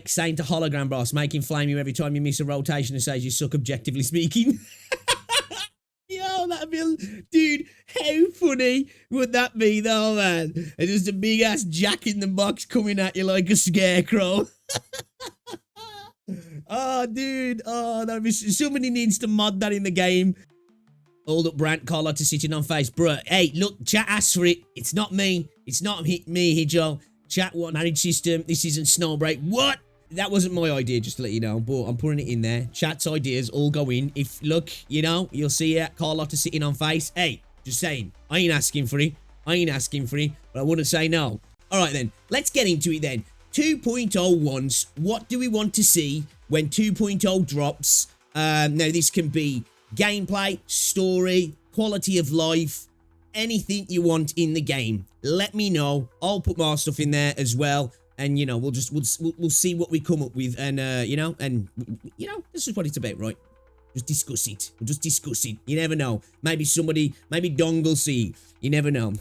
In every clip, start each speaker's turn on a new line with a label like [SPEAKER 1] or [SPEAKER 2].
[SPEAKER 1] saying to hologram boss, make him flame you every time you miss a rotation and says you suck objectively speaking. Yo, that'd be, dude, how funny would that be though, man? And just a big ass Jack in the Box coming at you like a scarecrow. Oh, dude, oh, that'd be, somebody needs to mod that in the game. Hold up, Brant, call out to sitting on face. Bruh, hey, look, chat asked for it. It's not me. It's not me, Hijo. Chat, what marriage system? This isn't Snowbreak. What? That wasn't my idea, just to let you know, but I'm putting it in there. Chat's ideas all go in. If, look, you know, you'll see it. Call out to sitting on face. Hey, just saying. I ain't asking for it. I ain't asking for it, but I wouldn't say no. All right, then. Let's get into it, then. 2.0 once. What do we want to see when 2.0 drops? Now, this can be gameplay, story, quality of life, anything you want in the game. Let me know. I'll put more stuff in there as well, and you know, we'll see what we come up with, and you know, this is what it's about, right? Just discuss it. We'll just discuss it. You never know. Maybe Dong will see. You never know.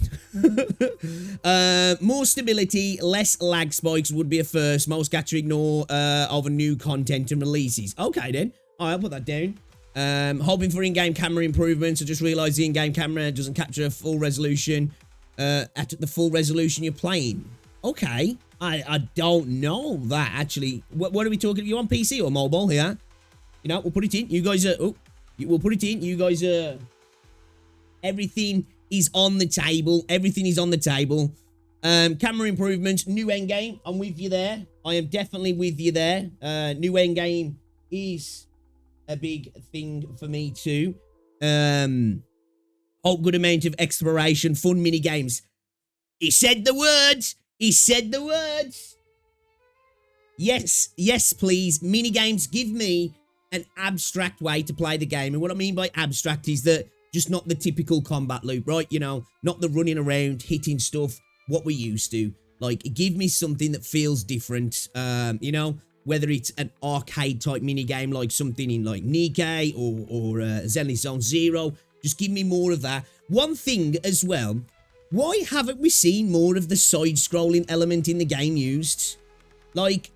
[SPEAKER 1] More stability, less lag spikes would be a first. Most gacha ignore over new content and releases. Okay then. All right, I'll put that down. Hoping for in-game camera improvements. I just realized the in-game camera doesn't capture a full resolution at the full resolution you're playing. Okay. I don't know that, actually. What are we talking? You on PC or mobile here? You know, we'll put it in. You guys are... Oh, we'll put it in. You guys are... Everything is on the table. Everything is on the table. Camera improvements. New Endgame. I'm with you there. I am definitely with you there. New Endgame is a big thing for me too. Whole good amount of exploration, fun mini games. He said the words. He said the words. Yes, yes, please. Mini games. Give me an abstract way to play the game. And what I mean by abstract is that just not the typical combat loop, right? You know, not the running around, hitting stuff, what we used to. Like, give me something that feels different. You know, whether it's an arcade type mini game like something in like Nikkei or Zenless Zone Zero. Just give me more of that. One thing as well, why haven't we seen more of the side-scrolling element in the game used? Like,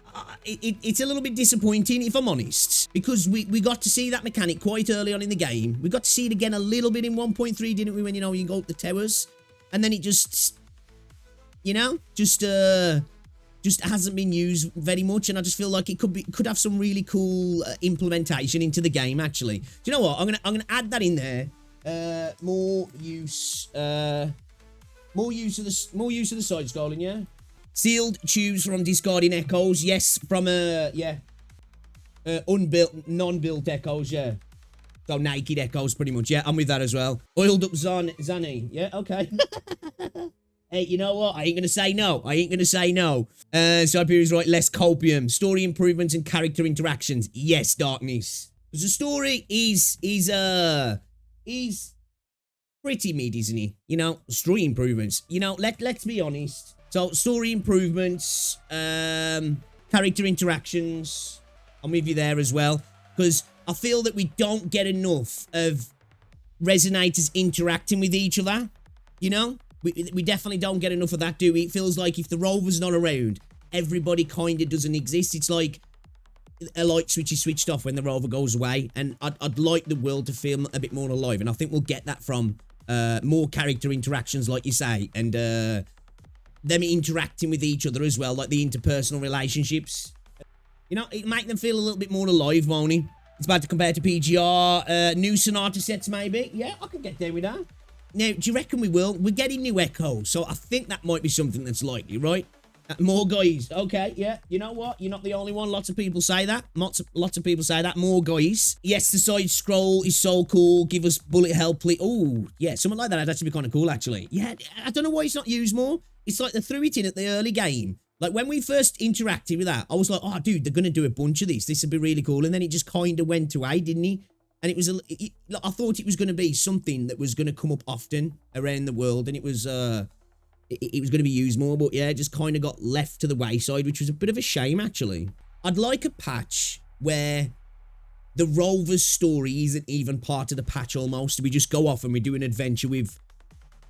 [SPEAKER 1] it's a little bit disappointing, if I'm honest, because we got to see that mechanic quite early on in the game. We got to see it again a little bit in 1.3, didn't we, when, you know, you go up the towers, and then it just, you know, just hasn't been used very much, and I just feel like it could have some really cool implementation into the game, actually. Do you know what? I'm gonna add that in there. More use of the side scrolling, yeah. Sealed tubes from discarding echoes. Yes, from unbuilt, non-built echoes, yeah. So naked echoes, pretty much, yeah. I'm with that as well. Oiled up Zanny, yeah, okay. Hey, you know what? I ain't gonna say no. I ain't gonna say no. Siberia's right, less copium. Story improvements and character interactions. Yes, Darkness. Because the story is pretty mid, isn't he? You know, story improvements. You know, let's be honest. So, story improvements, character interactions, I'm with you there as well. Because I feel that we don't get enough of Resonators interacting with each other. You know? We definitely don't get enough of that, do we? It feels like if the rover's not around, everybody kind of doesn't exist. It's like a light switch is switched off when the rover goes away. And I'd like the world to feel a bit more alive. And I think we'll get that from more character interactions, like you say. And them interacting with each other as well, like the interpersonal relationships. You know, it make them feel a little bit more alive, won't it? It's bad to compare to PGR. New Sonata sets, maybe. Yeah, I could get there with that. Now, do you reckon we will? We're getting new echoes, so I think that might be something that's likely, right? More guys. Okay, yeah. You know what? You're not the only one. Lots of people say that. Lots of people say that. More guys. Yes, the side scroll is so cool. Give us bullet hell, please. Oh, yeah, something like that would actually be kind of cool, actually. Yeah, I don't know why it's not used more. It's like they threw it in at the early game. Like, when we first interacted with that, I was like, oh, dude, they're going to do a bunch of this. This would be really cool. And then it just kind of went away, didn't he? And it was, I thought it was going to be something that was going to come up often around the world. And it was going to be used more. But yeah, it just kind of got left to the wayside, which was a bit of a shame, actually. I'd like a patch where the rover's story isn't even part of the patch almost. We just go off and we do an adventure with,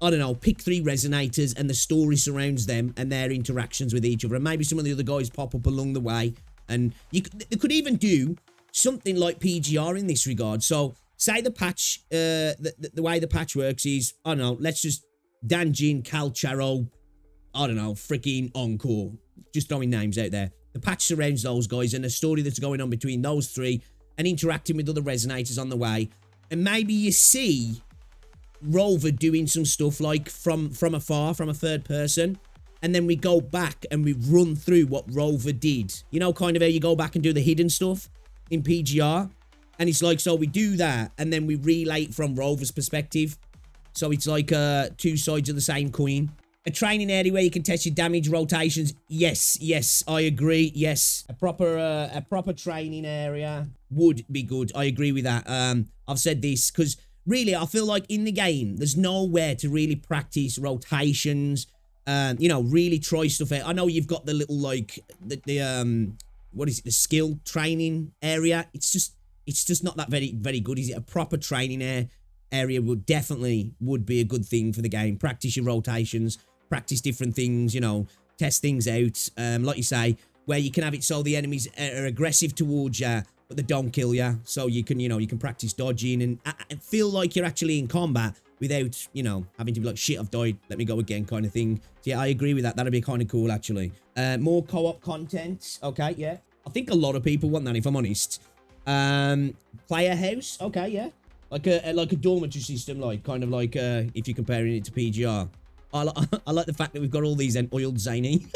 [SPEAKER 1] I don't know, pick 3 resonators and the story surrounds them and their interactions with each other. And maybe some of the other guys pop up along the way. And they could even do something like PGR in this regard. So say the patch, the way the patch works is, I don't know, let's just Danjin, Calcharo, I don't know, freaking Encore. Just throwing names out there. The patch surrounds those guys and the story that's going on between those three and interacting with other resonators on the way. And maybe you see Rover doing some stuff like from afar, from a third person. And then we go back and we run through what Rover did. You know, kind of how you go back and do the hidden stuff in PGR. And it's like, so we do that and then we relay it from Rover's perspective. So it's like two sides of the same coin. A training area where you can test your damage rotations. Yes, I agree. Yes, a proper training area would be good. I agree with that. I've said this because really I feel like in the game there's nowhere to really practice rotations. You know, really try stuff out. I know you've got the little like the what is it? The skill training area. It's just not that very good. Is it? A proper training area would definitely be a good thing for the game. Practice your rotations. Practice different things, you know, test things out. Like you say, where you can have it so the enemies are aggressive towards you, but they don't kill you. So you can, you know, you can practice dodging and feel like you're actually in combat without, you know, having to be like, shit, I've died, let me go again kind of thing. So yeah, I agree with that. That'd be kind of cool, actually. More co-op content. Okay, yeah. I think a lot of people want that, if I'm honest. Player house. Okay, yeah. Like a dormitory system, like kind of like if you're comparing it to PGR. I like the fact that we've got all these oiled zany.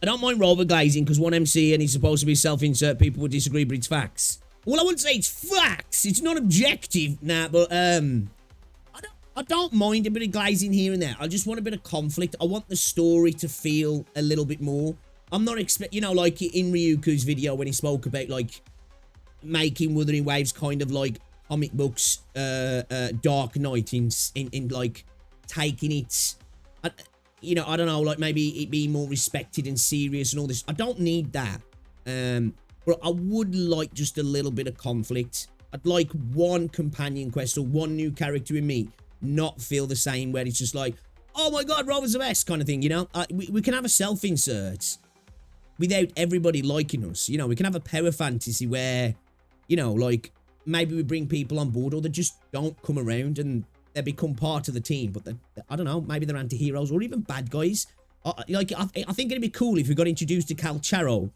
[SPEAKER 1] I don't mind Rover glazing because one MC and he's supposed to be self-insert. People would disagree, but it's facts. Well, I wouldn't say it's facts. It's not objective, nah, but I don't mind a bit of glazing here and there. I just want a bit of conflict. I want the story to feel a little bit more. I'm not expect, you know, like in Ryuku's video when he spoke about like making Wuthering Waves kind of like comic books, Dark Knight in like taking it, you know, I don't know, like maybe it being more respected and serious and all this. I don't need that, but I would like just a little bit of conflict. I'd like one companion quest or one new character in me not feel the same, where it's just like, oh my god, Rover's the best kind of thing, you know. We can have a self-insert without everybody liking us, you know. We can have a power fantasy where, you know, like maybe we bring people on board or they just don't come around and they become part of the team, but I don't know, maybe they're anti-heroes or even bad guys. Like, I think it'd be cool if we got introduced to Calcharo,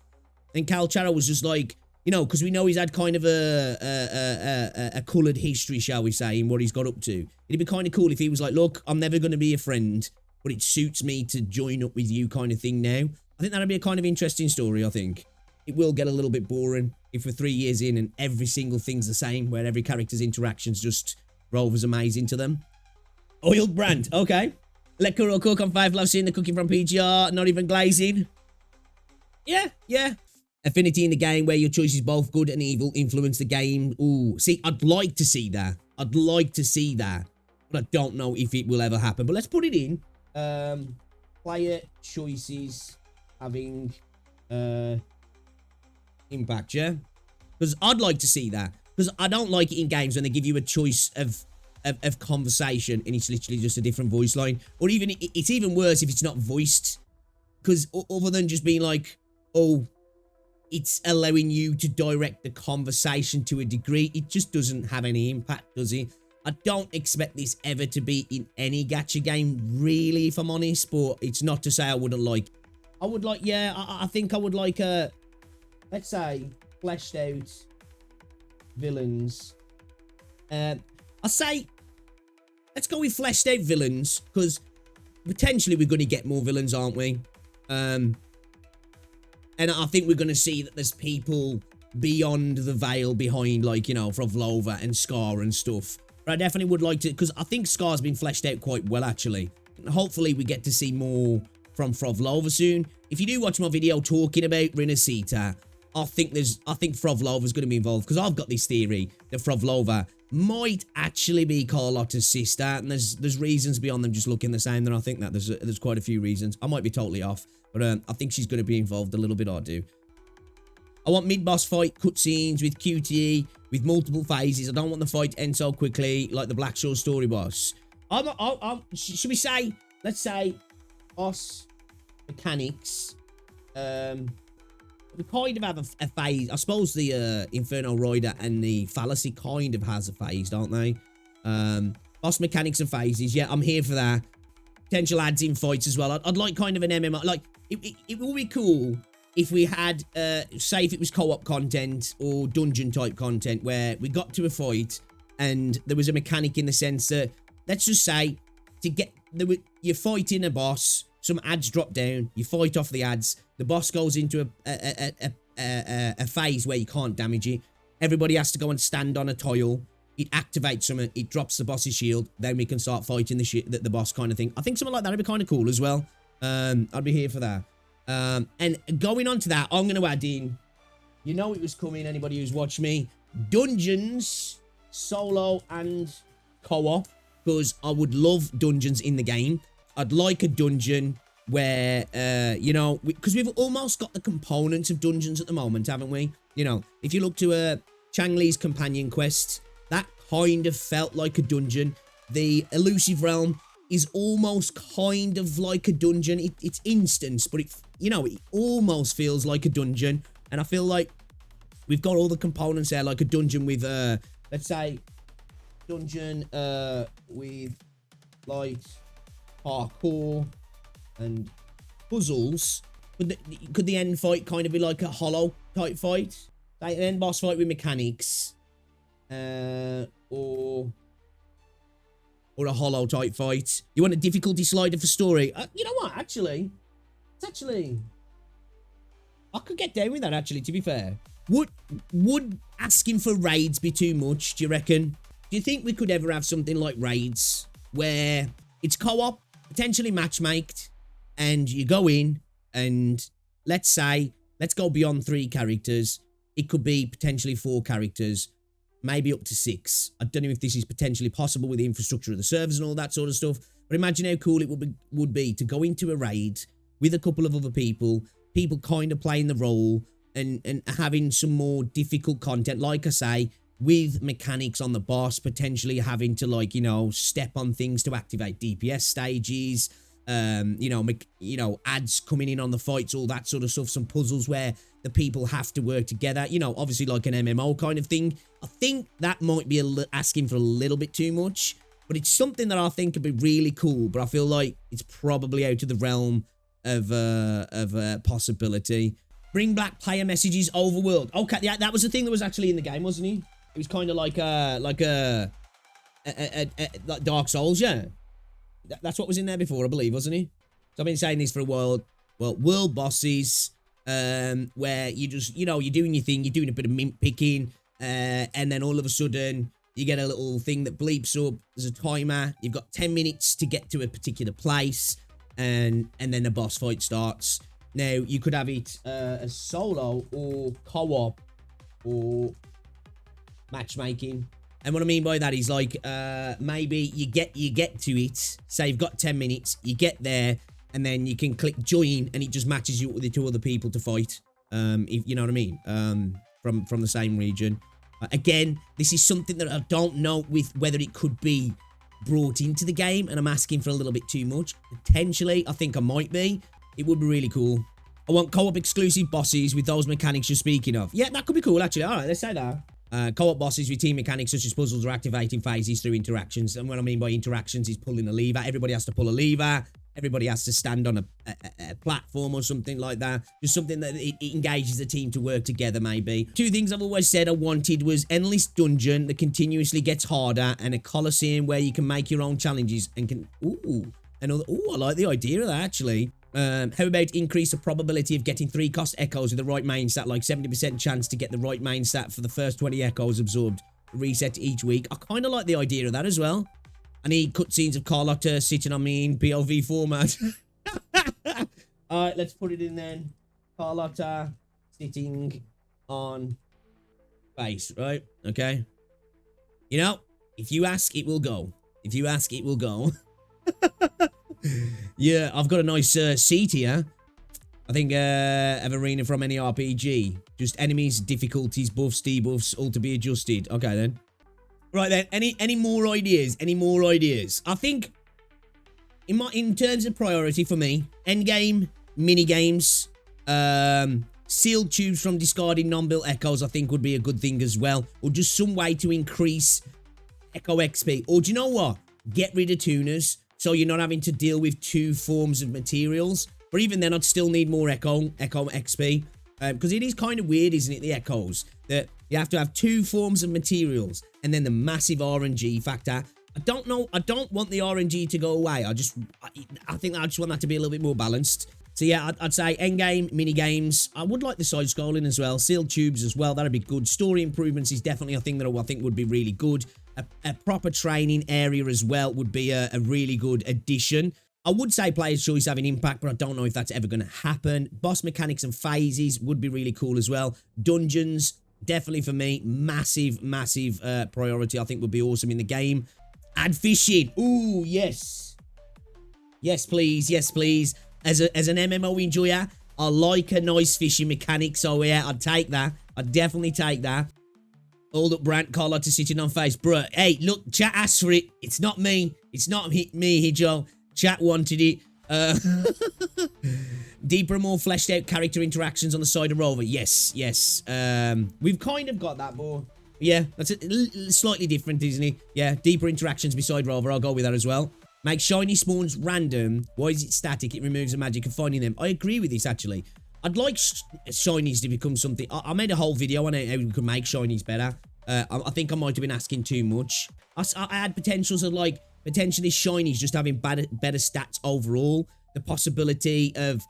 [SPEAKER 1] and Calcharo was just like, you know, because we know he's had kind of a coloured history, shall we say, in what he's got up to. It'd be kind of cool if he was like, look, I'm never going to be a friend, but it suits me to join up with you kind of thing now. I think that'd be a kind of interesting story, I think. It will get a little bit boring if we're 3 years in and every single thing's the same, where every character's interaction's just Rover's amazing to them. Oiled brand, okay. Let Kuro cook on 5 Love, seeing the cooking from PGR, not even glazing. Yeah. Affinity in the game where your choices, both good and evil, influence the game. Ooh, see, I'd like to see that. But I don't know if it will ever happen. But let's put it in. Player choices having impact, yeah? Because I'd like to see that. Because I don't like it in games when they give you a choice of conversation and it's literally just a different voice line. Or even, it's even worse if it's not voiced. Because other than just being like, oh, it's allowing you to direct the conversation to a degree, it just doesn't have any impact, does it? I don't expect this ever to be in any gacha game, really, if I'm honest. But it's not to say I wouldn't like. I would like, yeah, I think I would like a, let's say, fleshed out villains. I say, let's go with fleshed out villains, because potentially we're going to get more villains, aren't we? And I think we're going to see that there's people beyond the veil behind, like, you know, Frovlova and Scar and stuff. But I definitely would like to, because I think Scar's been fleshed out quite well, actually. Hopefully we get to see more from Frovlova soon. If you do watch my video talking about Rinasita, I think Frovlova's going to be involved, because I've got this theory that Frovlova might actually be Carlotta's sister, and there's reasons beyond them just looking the same. Then I think that there's quite a few reasons. I might be totally off, but I think she's going to be involved a little bit. I do. I want mid-boss fight cutscenes with QTE with multiple phases. I don't want the fight to end so quickly like the Black Shore story boss. Should we say, let's say, boss mechanics. we kind of have a phase. I suppose the Inferno Rider and the Fallacy kind of has a phase, don't they? Boss mechanics and phases. Yeah, I'm here for that. Potential adds in fights as well. I'd like kind of an MMO. Like, it would be cool if we had, say if it was co-op content or dungeon type content where we got to a fight and there was a mechanic in the sense that, let's just say, you're fighting a boss, some ads drop down, you fight off the ads, the boss goes into a phase where you can't damage it, everybody has to go and stand on a tile, it activates something, it drops the boss's shield, then we can start fighting the boss kind of thing. I think something like that would be kind of cool as well. I'd be here for that. And going on to that, I'm going to add in, you know it was coming, anybody who's watched me, dungeons, solo and co-op, because I would love dungeons in the game. I'd like a dungeon where, you know, because we've almost got the components of dungeons at the moment, haven't we? You know, if you look to Chang Li's companion quest, that kind of felt like a dungeon. The Elusive Realm is almost kind of like a dungeon. It's instance, but you know, it almost feels like a dungeon. And I feel like we've got all the components there, like a dungeon with, let's say, dungeon with like parkour and puzzles. Could the end fight kind of be like a hollow type fight? Like an end boss fight with mechanics, or a hollow type fight. You want a difficulty slider for story? You know what? Actually, I could get down with that. Actually, to be fair, would asking for raids be too much? Do you reckon? Do you think we could ever have something like raids where it's co-op, potentially matchmaked, and you go in and let's go beyond 3 characters. It could be potentially 4 characters, maybe up to 6. I don't know if this is potentially possible with the infrastructure of the servers and all that sort of stuff. But imagine how cool it would be to go into a raid with a couple of other people kind of playing the role and having some more difficult content, like I say, with mechanics on the boss, potentially having to, like, you know, step on things to activate DPS stages, you know, ads coming in on the fights, all that sort of stuff, some puzzles where the people have to work together, you know, obviously like an MMO kind of thing. I think that might be asking for a little bit too much, but it's something that I think could be really cool, but I feel like it's probably out of the realm of possibility. Bring back player messages overworld. Okay, yeah, that was the thing that was actually in the game, wasn't it? It was kind of like like Dark Souls, yeah. That's what was in there before, I believe, wasn't it? So I've been saying this for a while. Well, world bosses, where you just, you know, you're doing your thing, you're doing a bit of mint picking, and then all of a sudden you get a little thing that bleeps up. There's a timer. You've got 10 minutes to get to a particular place, and then the boss fight starts. Now, you could have it as solo or co-op or matchmaking. And what I mean by that is, like, maybe you get to it, say you've got 10 minutes, you get there, and then you can click join, and it just matches you up with the 2 other people to fight, if, you know what I mean, from the same region. Again, this is something that I don't know with whether it could be brought into the game, and I'm asking for a little bit too much. Potentially, I think I might be. It would be really cool. I want co-op exclusive bosses with those mechanics you're speaking of. Yeah, that could be cool, actually. All right, let's say that. Co-op bosses with team mechanics such as puzzles or activating phases through interactions. And what I mean by interactions is pulling a lever. Everybody has to pull a lever. Everybody has to stand on a platform or something like that. Just something that it engages the team to work together, maybe. 2 things I've always said I wanted was endless dungeon that continuously gets harder, and a coliseum where you can make your own challenges and can... Ooh, I like the idea of that, actually. How about increase the probability of getting 3 cost echoes with the right main stat, like 70% chance to get the right main stat for the first 20 echoes absorbed, reset each week. I kind of like the idea of that as well. I need cutscenes of Carlotta sitting on me in POV format. Alright, let's put it in then. Carlotta sitting on face, right? Okay. You know, if you ask, it will go. If you ask, it will go. Yeah, I've got a nice seat here. I think of arena from any RPG. Just enemies, difficulties, buffs, debuffs, all to be adjusted. Okay then. Right then, any more ideas? Any more ideas? I think in terms of priority for me, endgame, mini games, Sealed tubes from discarding non-built echoes I think would be a good thing as well. Or just some way to increase echo XP. Or do you know what? Get rid of tuners so you're not having to deal with 2 forms of materials. But even then, I'd still need more echo XP. Because it is kind of weird, isn't it, the echoes? That you have to have 2 forms of materials and then the massive RNG factor. I don't know. I don't want the RNG to go away. I think I just want that to be a little bit more balanced. So yeah, I'd say endgame, mini games. I would like the side scrolling as well. Sealed tubes as well. That'd be good. Story improvements is definitely a thing that I think would be really good. A proper training area as well would be a really good addition. I would say player's choice having impact, but I don't know if that's ever going to happen. Boss mechanics and phases would be really cool as well. Dungeons, definitely for me, massive priority. I think would be awesome in the game. Add fishing. Ooh, yes. Yes, please. Yes, please. As an MMO enjoyer, I like a nice fishing mechanic. So yeah, I'd take that. I'd definitely take that. Hold up, Brant. Carl to sitting on face. Bruh, hey, look, chat asked for it. It's not me. It's not me, Hijo. Chat wanted it. Deeper and more fleshed out character interactions on the side of Rover. Yes. We've kind of got that, but yeah, that's slightly different, isn't it? Yeah, deeper interactions beside Rover. I'll go with that as well. Make shiny spawns random. Why is it static? It removes the magic of finding them. I agree with this, actually. I'd like shinies to become something. I made a whole video on how we could make shinies better. I think I might have been asking too much. I had potentials of like potentially shinies just having better stats overall. The possibility of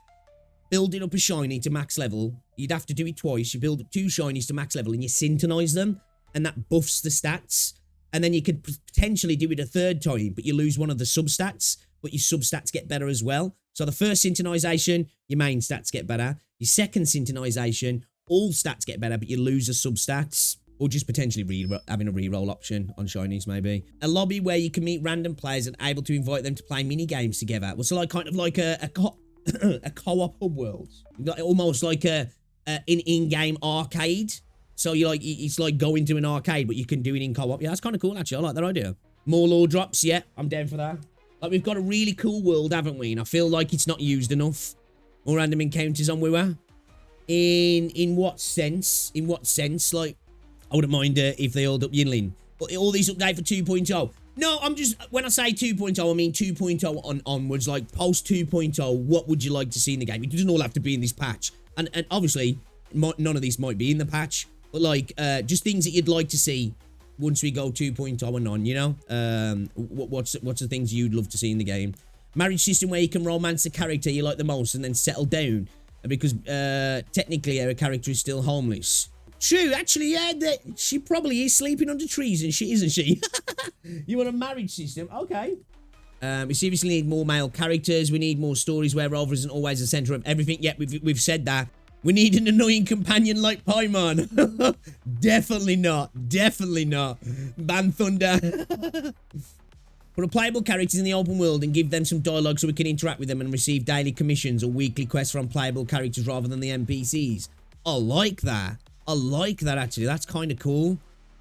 [SPEAKER 1] building up a shiny to max level. You'd have to do it twice. You build up 2 shinies to max level and you syntonize them. And that buffs the stats. And then you could potentially do it a 3rd time, but you lose one of the substats, but your substats get better as well. So the first syntonization, your main stats get better. Your second syntonization, all stats get better, but you lose the substats. Or just potentially having a reroll option on shinies, maybe. A lobby where you can meet random players and able to invite them to play mini games together. Well, so like kind of like a co-op hub world, almost like an in-game arcade. So you like it's like going to an arcade, but you can do it in co-op. Yeah, that's kind of cool actually. I like that idea. More lore drops. Yeah, I'm down for that. Like we've got a really cool world, haven't we? And I feel like it's not used enough. More random encounters on Wua. In what sense? In what sense? Like I wouldn't mind if they hold up Yinlin. But all these update for 2.0. No, I'm just, when I say 2.0, I mean 2.0 onwards. Like post 2.0, what would you like to see in the game? It doesn't all have to be in this patch. And obviously, none of these might be in the patch. But like, just things that you'd like to see once we go 2.0 and on, you know? What's the things you'd love to see in the game? Marriage system where you can romance the character you like the most and then settle down. Because technically our character is still homeless. True, actually, yeah, she probably is sleeping under trees and shit, isn't she? You want a marriage system? Okay. We seriously need more male characters. We need more stories where Rover isn't always the center of everything. Yet we've said that. We need an annoying companion like Paimon. Definitely not. Definitely not. Ban Thunder. Put playable characters in the open world and give them some dialogue so we can interact with them and receive daily commissions or weekly quests from playable characters rather than the NPCs. I like that. I like that, actually. That's kind of cool.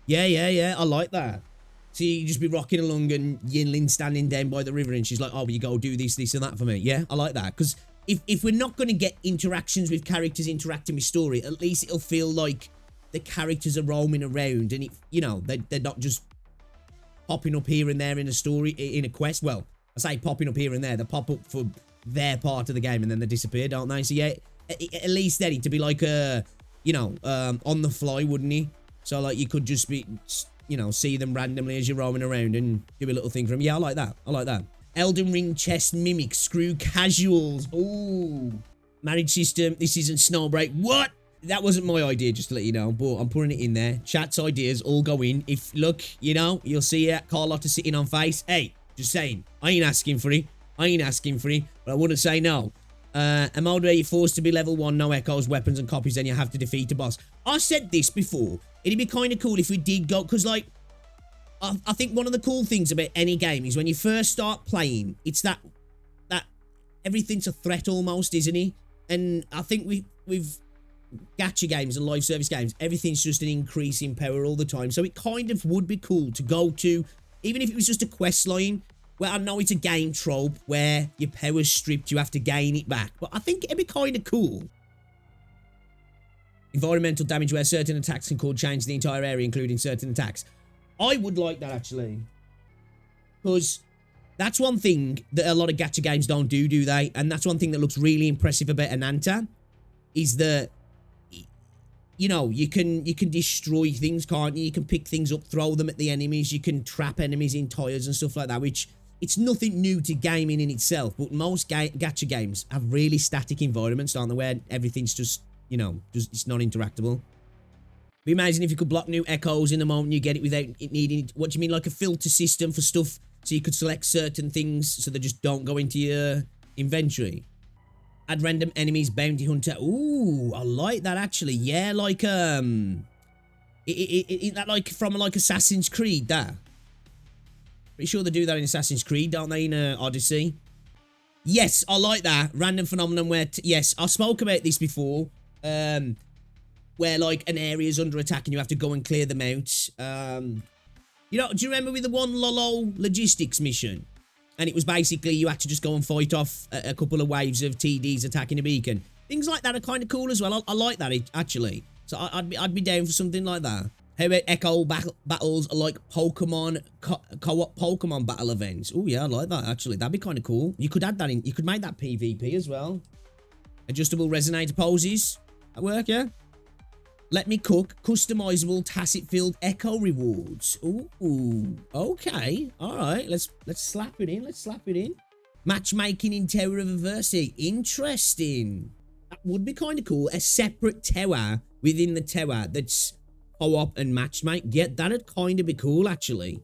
[SPEAKER 1] Yeah. I like that. So you just be rocking along and Yinlin standing down by the river and she's like, oh, well, you go do this, and that for me. Yeah, I like that. Because if we're not going to get interactions with characters interacting with story, at least it'll feel like the characters are roaming around and, they're not just popping up here and there in a story, in a quest. Well, I say popping up here and there. They pop up for their part of the game and then they disappear, don't they? So yeah, at least then to be like on the fly, wouldn't he? So like you could just be, see them randomly as you're roaming around and do a little thing for them. Yeah, I like that. I like that. Elden Ring chest mimic screw casuals. Ooh. Marriage system. This isn't Snowbreak. What? That wasn't my idea, just to let you know, but I'm putting it in there. Chat's ideas all go in. If, look, you'll see it. Carlotta sitting on face. Hey, just saying. I ain't asking for it. But I wouldn't say no. A mode where you're forced to be level 1, no echoes, weapons, and copies, then you have to defeat a boss. I said this before. It'd be kind of cool if we did go, because, like, I think one of the cool things about any game is when you first start playing, it's that everything's a threat almost, isn't it? And I think we've gacha games and live service games, everything's just an increase in power all the time. So it kind of would be cool to go to, even if it was just a quest line, where I know it's a game trope where your power's stripped, you have to gain it back. But I think it'd be kind of cool Environmental damage where certain attacks can cause change to the entire area, including certain attacks. I would like that, actually. Because that's one thing that a lot of gacha games don't do they? And that's one thing that looks really impressive about Ananta, is that, you know, you can destroy things, can't you? You can pick things up, throw them at the enemies. You can trap enemies in tires and stuff like that, which it's nothing new to gaming in itself. But most gacha games have really static environments, don't they, where everything's just, you know, it's not interactable. Be amazing if you could block new echoes in the moment you get it without it needing it. What do you mean, like a filter system for stuff so you could select certain things so they just don't go into your inventory? Add random enemies, bounty hunter. Ooh, I like that, actually. Yeah, like, that like from like Assassin's Creed, that. Pretty sure they do that in Assassin's Creed, don't they, in Odyssey? Yes, I like that. Random phenomenon where, yes, I spoke about this before. Where like an area is under attack and you have to go and clear them out. You know, do you remember with the one Lolo logistics mission? And it was basically you had to just go and fight off a couple of waves of TDs attacking a beacon. Things like that are kind of cool as well. I like that, actually. So I'd be down for something like that. How about echo battles like Pokemon co-op Pokemon battle events? Oh yeah, I like that, actually. That'd be kind of cool. You could add that in. You could make that PvP as well. Adjustable resonator poses at work, yeah. Let me cook. Customizable tacit-filled echo rewards. Ooh, okay. All right, let's slap it in. Let's slap it in. Matchmaking in Tower of Adversity. Interesting. That would be kind of cool. A separate tower within the tower that's co-op and matchmake. Yeah, that'd kind of be cool, actually.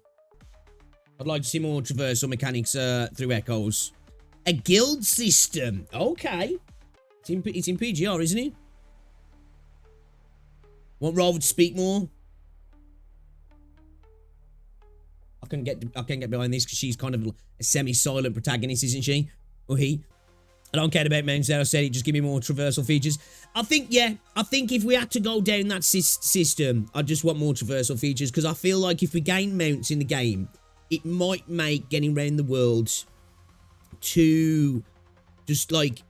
[SPEAKER 1] I'd like to see more traversal mechanics through echoes. A guild system. Okay. It's in PGR, isn't it? Want Rover to speak more? I can get behind this because she's kind of a semi-silent protagonist, isn't she? Or he? I don't care about mounts there. I said it. Just give me more traversal features. I think, yeah. I think if we had to go down that system, I just want more traversal features because I feel like if we gain mounts in the game, it might make getting around the world to just like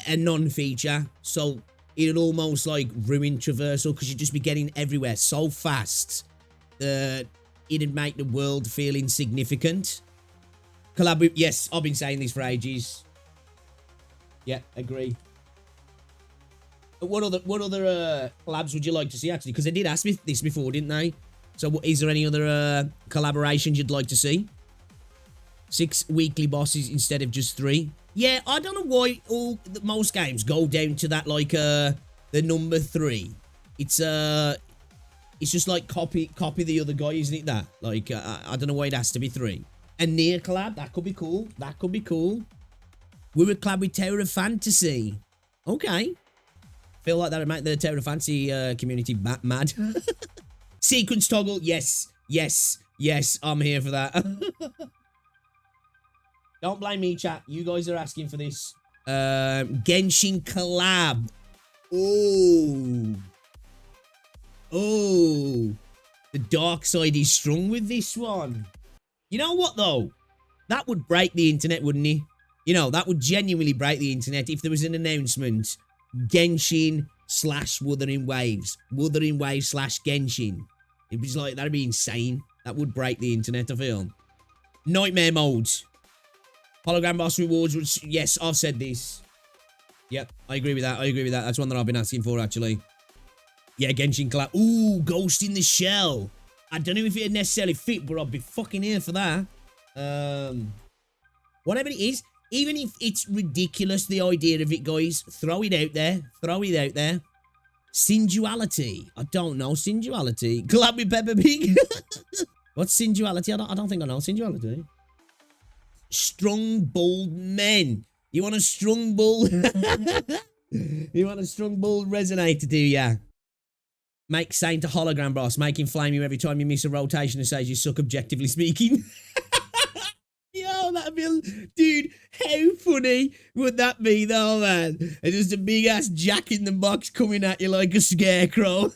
[SPEAKER 1] a non-feature. So it'd almost like ruin traversal because you'd just be getting everywhere so fast that it'd make the world feel insignificant. Collab with, yes, I've been saying this for ages. Yeah, agree. But what other collabs would you like to see, actually? Because they did ask me this before, didn't they? So is there any other collaborations you'd like to see? 6 weekly bosses instead of just 3. Yeah, I don't know why most games go down to that, like, the number 3. It's just like copy the other guy, isn't it, that? Like, I don't know why it has to be 3. A near collab, that could be cool. That could be cool. We would collab with Tower of Fantasy. Okay. Feel like that would make the Tower of Fantasy community mad. Sequence toggle, yes, yes, yes, I'm here for that. Don't blame me, chat. You guys are asking for this. Genshin collab. Oh. Oh. The dark side is strong with this one. You know what, though? That would break the internet, wouldn't it? You know, that would genuinely break the internet if there was an announcement. Genshin / Wuthering Waves. Wuthering Waves / Genshin. It was like, that'd be insane. That would break the internet, I feel. Nightmare modes. Hologram boss rewards. Which, yes, I've said this. Yep, I agree with that. I agree with that. That's one that I've been asking for, actually. Yeah, Genshin collab. Ooh, Ghost in the Shell. I don't know if it'd necessarily fit, but I'd be fucking here for that. Whatever it is, even if it's ridiculous, the idea of it, guys, throw it out there. Throw it out there. Sinduality. I don't know. Sinduality. Collab with Peppa Pig. What's Sinduality? I don't think I know Sinduality. Strong, bold men. You want a strong, bold... You want a strong, bold resonator, do ya? Make Saint a hologram boss. Make him flame you every time you miss a rotation and says you suck, objectively speaking. Yo, that'd be... Dude, how funny would that be, though, man? And just a big-ass jack-in-the-box coming at you like a scarecrow.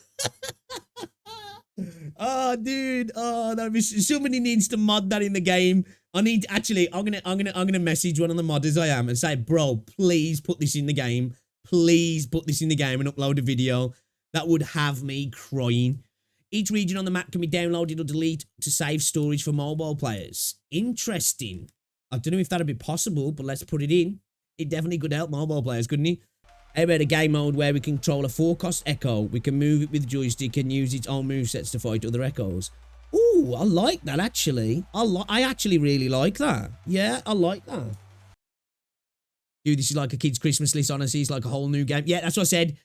[SPEAKER 1] Oh, dude. Oh, that'd be... Somebody needs to mod that in the game. I need... Actually, I'm gonna message one of the modders I am and say, bro, please put this in the game. please put this in the game and upload a video. That would have me crying. Each region on the map can be downloaded or deleted to save storage for mobile players. Interesting. I don't know if that'd be possible, but let's put it in. It definitely could help mobile players, couldn't it? How about a game mode where we control a 4-cost Echo? We can move it with joystick and use its own movesets to fight other Echoes. Ooh, I like that, actually. I actually really like that. Yeah, I like that. Dude, this is like a kid's Christmas list, honestly. It's like a whole new game. Yeah, that's what I said.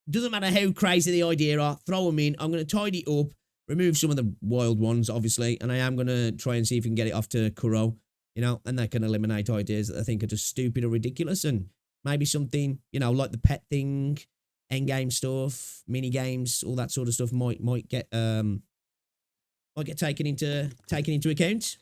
[SPEAKER 1] Doesn't matter how crazy the idea are. Throw them in. I'm going to tidy it up. Remove some of the wild ones, obviously. And I am going to try and see if we can get it off to Kuro. You know, and that can eliminate ideas that I think are just stupid or ridiculous. And maybe something, you know, like the pet thing, endgame stuff, mini games, all that sort of stuff might get taken into account.